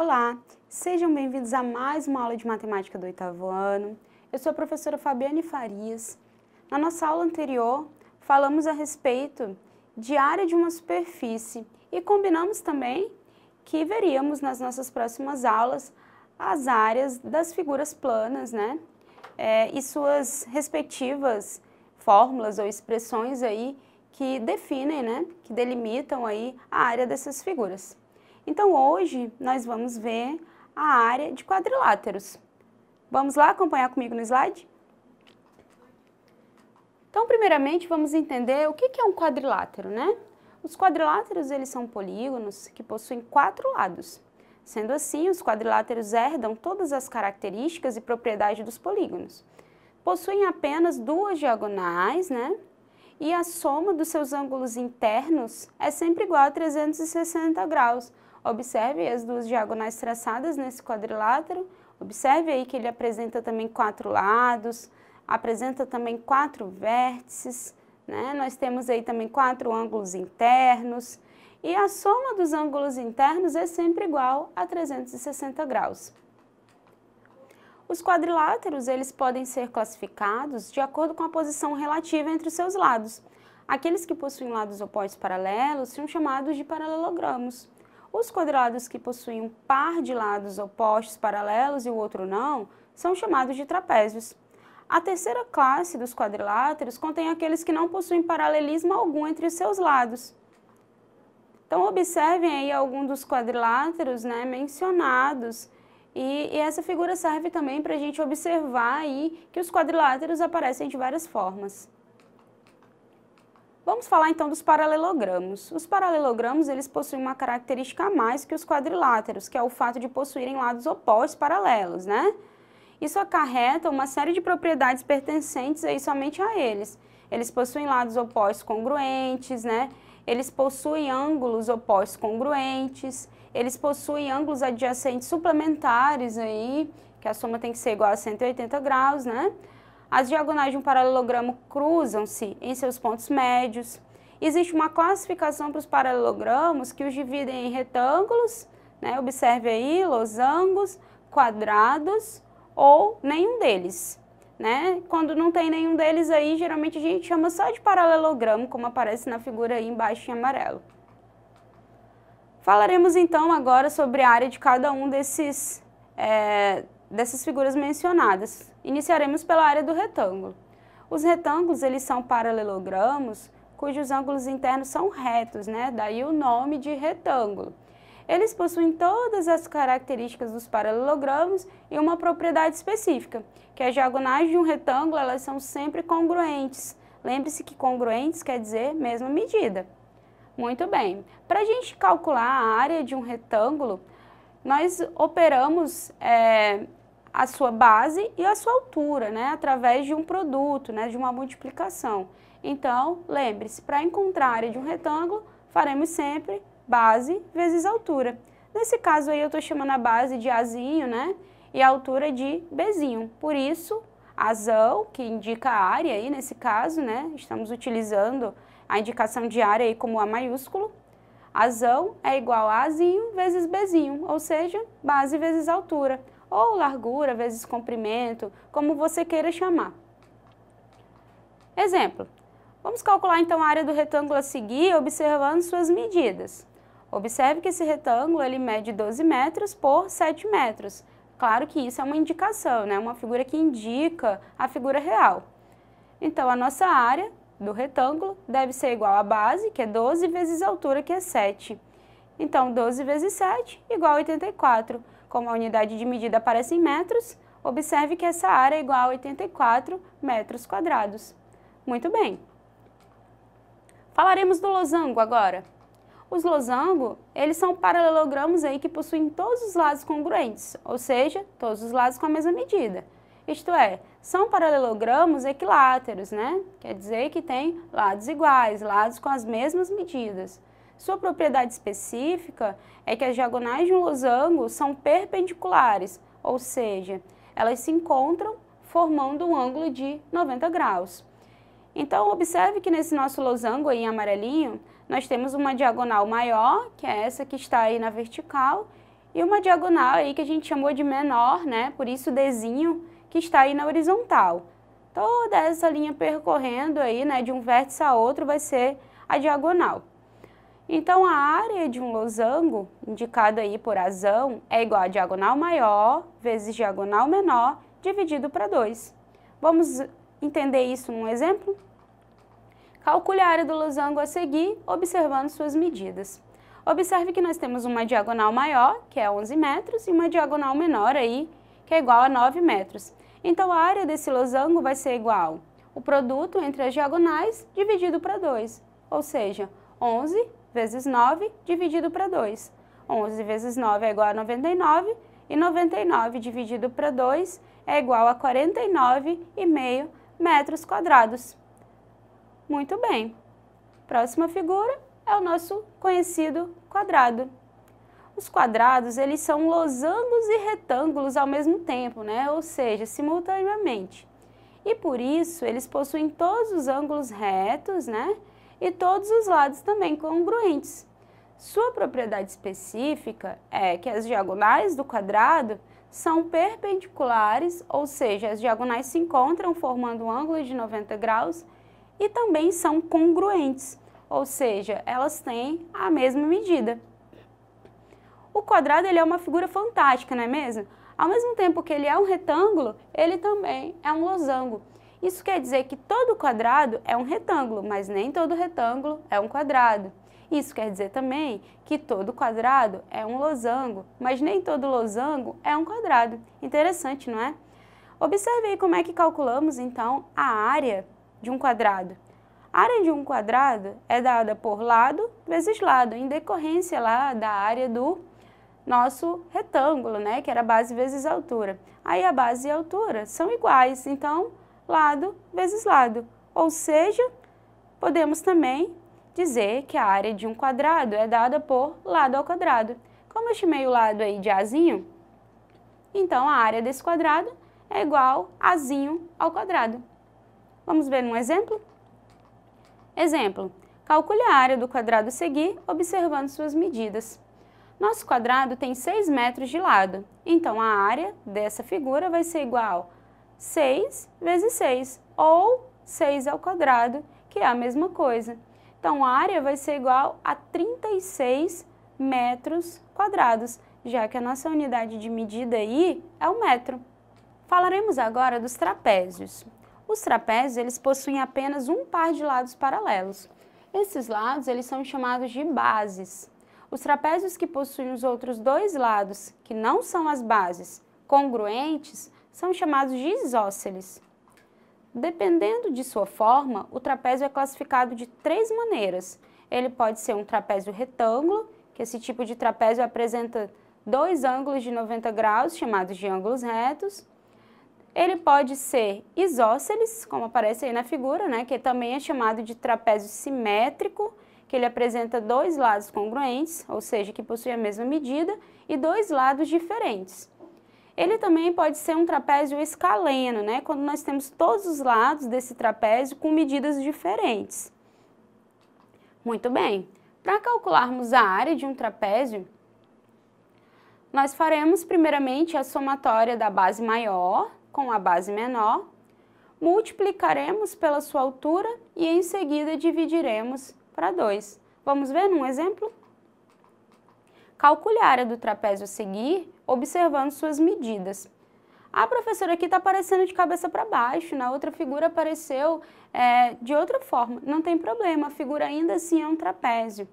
Olá, sejam bem-vindos a mais uma aula de matemática do 8º ano. Eu sou a professora Fabiane Farias. Na nossa aula anterior, falamos a respeito de área de uma superfície e combinamos também que veríamos nas nossas próximas aulas as áreas das figuras planas, né? E suas respectivas fórmulas ou expressões aí que definem, né? Que delimitam aí a área dessas figuras. Então, hoje, nós vamos ver a área de quadriláteros. Vamos lá acompanhar comigo no slide? Então, primeiramente, vamos entender o que é um quadrilátero, né? Os quadriláteros, eles são polígonos que possuem 4 lados. Sendo assim, os quadriláteros herdam todas as características e propriedades dos polígonos. Possuem apenas 2 diagonais, né? E a soma dos seus ângulos internos é sempre igual a 360 graus. Observe as 2 diagonais traçadas nesse quadrilátero. Observe aí que ele apresenta também 4 lados, apresenta também 4 vértices, né? Nós temos aí também 4 ângulos internos. E a soma dos ângulos internos é sempre igual a 360 graus. Os quadriláteros, eles podem ser classificados de acordo com a posição relativa entre os seus lados. Aqueles que possuem lados opostos paralelos são chamados de paralelogramos. Os quadriláteros que possuem um par de lados opostos paralelos e o outro não, são chamados de trapézios. A terceira classe dos quadriláteros contém aqueles que não possuem paralelismo algum entre os seus lados. Então, observem aí alguns dos quadriláteros, né, mencionados. E essa figura serve também para a gente observar aí que os quadriláteros aparecem de várias formas. Vamos falar então dos paralelogramos. Os paralelogramos, eles possuem uma característica a mais que os quadriláteros, que é o fato de possuírem lados opostos paralelos, né? Isso acarreta uma série de propriedades pertencentes aí somente a eles. Eles possuem lados opostos congruentes, né? Eles possuem ângulos opostos congruentes, eles possuem ângulos adjacentes suplementares aí, que a soma tem que ser igual a 180 graus, né? As diagonais de um paralelogramo cruzam-se em seus pontos médios. Existe uma classificação para os paralelogramos que os dividem em retângulos, né? Observe aí, losangos, quadrados ou nenhum deles, né? Quando não tem nenhum deles aí, geralmente a gente chama só de paralelogramo, como aparece na figura aí embaixo em amarelo. Falaremos então agora sobre a área de cada um dessas figuras mencionadas. Iniciaremos pela área do retângulo. Os retângulos, eles são paralelogramos cujos ângulos internos são retos, né? Daí o nome de retângulo. Eles possuem todas as características dos paralelogramos e uma propriedade específica, que as diagonais de um retângulo, elas são sempre congruentes. Lembre-se que congruentes quer dizer mesma medida. Muito bem. Para a gente calcular a área de um retângulo, nós operamos a sua base e a sua altura, né, através de um produto, né, de uma multiplicação. Então, lembre-se, para encontrar a área de um retângulo, faremos sempre base vezes altura. Nesse caso aí eu estou chamando a base de Azinho, né, e a altura de Bzinho. Por isso, Azão, que indica a área aí nesse caso, né, estamos utilizando a indicação de área aí como A maiúsculo. Azão é igual a Azinho vezes Bzinho, ou seja, base vezes altura, ou largura vezes comprimento, como você queira chamar. Exemplo, vamos calcular então a área do retângulo a seguir, observando suas medidas. Observe que esse retângulo ele mede 12 metros por 7 metros. Claro que isso é uma indicação, né? Uma figura que indica a figura real. Então, a nossa área do retângulo deve ser igual à base, que é 12, vezes a altura, que é 7. Então, 12 vezes 7 igual a 84. Como a unidade de medida aparece em metros, observe que essa área é igual a 84 metros quadrados. Muito bem. Falaremos do losango agora. Os losangos, eles são paralelogramos aí que possuem todos os lados congruentes, ou seja, todos os lados com a mesma medida. Isto é, são paralelogramos equiláteros, né? Quer dizer que tem lados iguais, lados com as mesmas medidas. Sua propriedade específica é que as diagonais de um losango são perpendiculares, ou seja, elas se encontram formando um ângulo de 90 graus. Então, observe que nesse nosso losango aí em amarelinho, nós temos uma diagonal maior, que é essa que está aí na vertical, e uma diagonal aí que a gente chamou de menor, né? Por isso o Dzinho que está aí na horizontal. Toda essa linha percorrendo aí, né, de um vértice a outro vai ser a diagonal. Então, a área de um losango, indicado aí por azão, é igual a diagonal maior vezes diagonal menor, dividido para 2. Vamos entender isso num exemplo? Calcule a área do losango a seguir, observando suas medidas. Observe que nós temos uma diagonal maior, que é 11 metros, e uma diagonal menor aí, que é igual a 9 metros. Então, a área desse losango vai ser igual o produto entre as diagonais dividido para 2, ou seja, 11 vezes 9 dividido para 2. 11 vezes 9 é igual a 99, e 99 dividido para 2 é igual a 49,5 metros quadrados. Muito bem. Próxima figura é o nosso conhecido quadrado. Os quadrados, eles são losangos e retângulos ao mesmo tempo, né? Ou seja, simultaneamente. E por isso, eles possuem todos os ângulos retos, né? E todos os lados também congruentes. Sua propriedade específica é que as diagonais do quadrado são perpendiculares, ou seja, as diagonais se encontram formando um ângulo de 90 graus e também são congruentes, ou seja, elas têm a mesma medida. O quadrado ele é uma figura fantástica, não é mesmo? Ao mesmo tempo que ele é um retângulo, ele também é um losango. Isso quer dizer que todo quadrado é um retângulo, mas nem todo retângulo é um quadrado. Isso quer dizer também que todo quadrado é um losango, mas nem todo losango é um quadrado. Interessante, não é? Observe aí como é que calculamos, então, a área de um quadrado. A área de um quadrado é dada por lado vezes lado, em decorrência lá da área do nosso retângulo, né, que era base vezes altura. Aí a base e a altura são iguais, então lado vezes lado. Ou seja, podemos também dizer que a área de um quadrado é dada por lado ao quadrado. Como eu chamei o lado aí de Azinho, então a área desse quadrado é igual a Azinho ao quadrado. Vamos ver um exemplo? Exemplo, calcule a área do quadrado a seguir, observando suas medidas. Nosso quadrado tem 6 metros de lado, então a área dessa figura vai ser igual a 6 vezes 6, ou 6 ao quadrado, que é a mesma coisa. Então, a área vai ser igual a 36 metros quadrados, já que a nossa unidade de medida aí é o metro. Falaremos agora dos trapézios. Os trapézios, eles possuem apenas um par de lados paralelos. Esses lados, eles são chamados de bases. Os trapézios que possuem os outros dois lados, que não são as bases, congruentes, são chamados de isósceles. Dependendo de sua forma, o trapézio é classificado de 3 maneiras. Ele pode ser um trapézio retângulo, que esse tipo de trapézio apresenta 2 ângulos de 90 graus, chamados de ângulos retos. Ele pode ser isósceles, como aparece aí na figura, né, que também é chamado de trapézio simétrico, que ele apresenta 2 lados congruentes, ou seja, que possuem a mesma medida, e 2 lados diferentes. Ele também pode ser um trapézio escaleno, né, quando nós temos todos os lados desse trapézio com medidas diferentes. Muito bem, para calcularmos a área de um trapézio, nós faremos primeiramente a somatória da base maior com a base menor, multiplicaremos pela sua altura e em seguida dividiremos para 2. Vamos ver num exemplo? Calcule a área do trapézio a seguir, observando suas medidas. A professora aqui está aparecendo de cabeça para baixo, na outra figura apareceu de outra forma. Não tem problema, a figura ainda assim é um trapézio.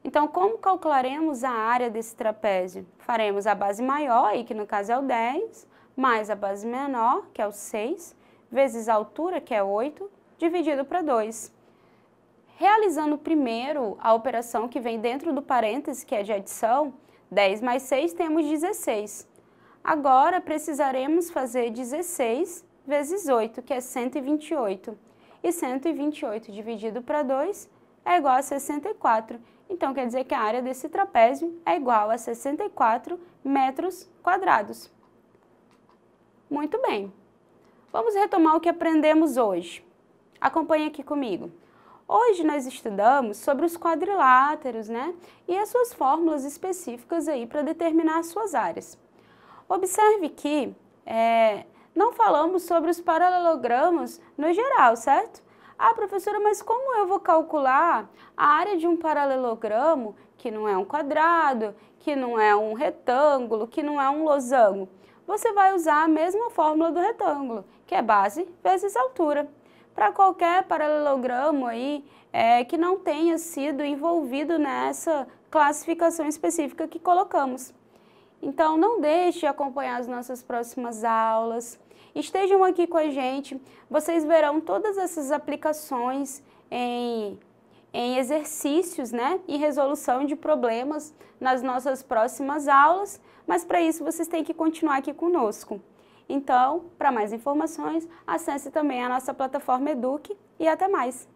Então, como calcularemos a área desse trapézio? Faremos a base maior, aí, que no caso é o 10, mais a base menor, que é o 6, vezes a altura, que é 8, dividido para 2. Realizando primeiro a operação que vem dentro do parêntese, que é de adição, 10 mais 6 temos 16. Agora precisaremos fazer 16 vezes 8, que é 128. E 128 dividido para 2 é igual a 64. Então, quer dizer que a área desse trapézio é igual a 64 metros quadrados. Muito bem. Vamos retomar o que aprendemos hoje. Acompanhe aqui comigo. Hoje nós estudamos sobre os quadriláteros, né? E as suas fórmulas específicas aí para determinar as suas áreas. Observe que não falamos sobre os paralelogramos no geral, certo? Ah, professora, mas como eu vou calcular a área de um paralelogramo que não é um quadrado, que não é um retângulo, que não é um losango? Você vai usar a mesma fórmula do retângulo, que é base vezes altura. Para qualquer paralelogramo aí que não tenha sido envolvido nessa classificação específica que colocamos. Então, não deixe de acompanhar as nossas próximas aulas. Estejam aqui com a gente, vocês verão todas essas aplicações em exercícios, né, e resolução de problemas nas nossas próximas aulas, mas para isso vocês têm que continuar aqui conosco. Então, para mais informações, acesse também a nossa plataforma Eduque e até mais!